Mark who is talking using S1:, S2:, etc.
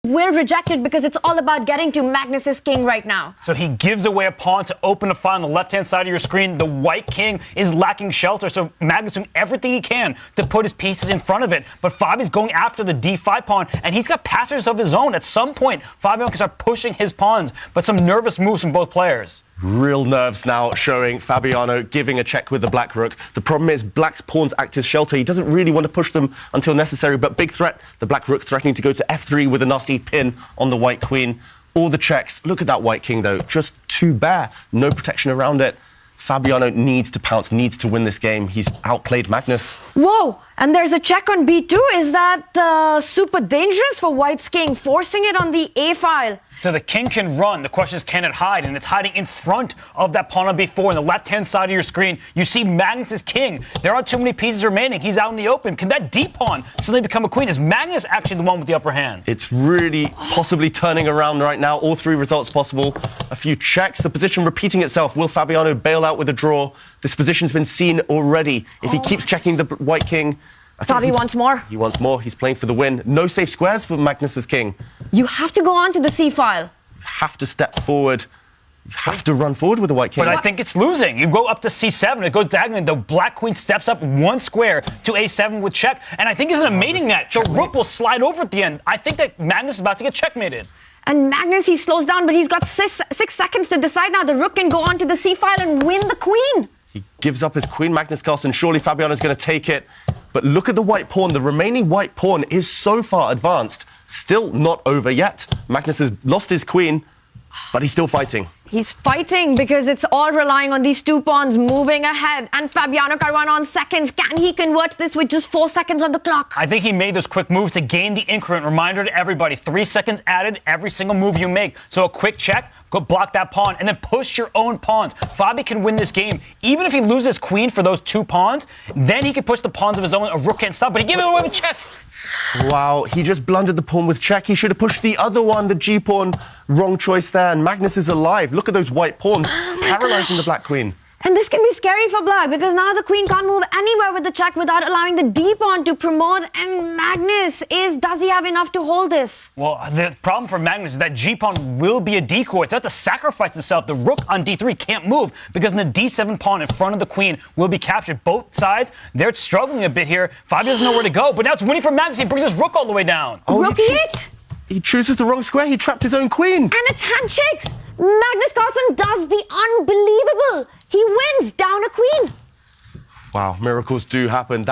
S1: will reject it because it's all about getting to Magnus's king right now.
S2: So he gives away a pawn to open a file on the left-hand side of your screen. The white king is lacking shelter, so Magnus doing everything he can to put his pieces in front of it. But Fabi's going after the d5 pawn, and he's got passengers of his own. At some point, Fabiano can start pushing his pawns, but some nervous moves from both players.
S3: Real nerves now showing Fabiano giving a check with the black rook. The problem is black's pawns act as shelter. He doesn't really want to push them until necessary, but big threat. The black rook threatening to go to f3 with a nasty pin on the white queen. All the checks. Look at that white king, though. Just too bare. No protection around it. Fabiano needs to pounce, needs to win this game. He's outplayed Magnus.
S1: Whoa! And there's a check on b2. Is that super dangerous for white's king, forcing it on the a file?
S2: So the king can run. The question is, can it hide? And it's hiding in front of that pawn on b4. On the left-hand side of your screen, you see Magnus's king. There aren't too many pieces remaining. He's out in the open. Can that d pawn suddenly become a queen? Is Magnus actually the one with the upper hand?
S3: It's really possibly turning around right now. All three results possible. A few checks. The position repeating itself. Will Fabiano bail out with a draw? This position's been seen already. If he keeps checking the white king...
S1: Fabi wants more.
S3: He wants more. He's playing for the win. No safe squares for Magnus's king.
S1: You have to go on to the c file.
S3: You have to step forward. You have to run forward with the white king.
S2: But I think it's losing. You go up to c7, it goes diagonally. The black queen steps up one square to a7 with check. And I think it's a mating net. The rook will slide over at the end. I think that Magnus is about to get checkmated.
S1: And Magnus, he slows down, but he's got six seconds to decide now. The rook can go on to the c file and win the queen.
S3: He gives up his queen, Magnus Carlsen. Surely Fabiano's going to take it. But look at the white pawn. The remaining white pawn is so far advanced. Still not over yet. Magnus has lost his queen, but he's still fighting.
S1: He's fighting because it's all relying on these two pawns moving ahead. And Fabiano Caruana on seconds. Can he convert this with just 4 seconds on the clock?
S2: I think he made those quick moves to gain the increment. Reminder to everybody, 3 seconds added every single move you make. So a quick check, go block that pawn, and then push your own pawns. Fabi can win this game. Even if he loses queen for those 2 pawns, then he can push the pawns of his own. A rook can't stop, but he gave it away with check.
S3: Wow, he just blundered the pawn with check. He should have pushed the other one, the g-pawn. Wrong choice there, and Magnus is alive. Look at those white pawns, paralyzing the black queen.
S1: And this can be scary for black because now the queen can't move anywhere with the check without allowing the d-pawn to promote. And Magnus, does he have enough to hold this?
S2: Well, the problem for Magnus is that g-pawn will be a decoy. It's about to sacrifice itself. The rook on d3 can't move because the d7 pawn in front of the queen will be captured. Both sides, they're struggling a bit here. Fabi doesn't know where to go, but now it's winning for Magnus. He brings his rook all the way down.
S3: Oh,
S1: Rook hit?
S3: He chooses the wrong square. He trapped his own queen.
S1: And it's handshakes. Magnus Carlsen does the unbelievable. He wins down a queen.
S3: Wow, miracles do happen.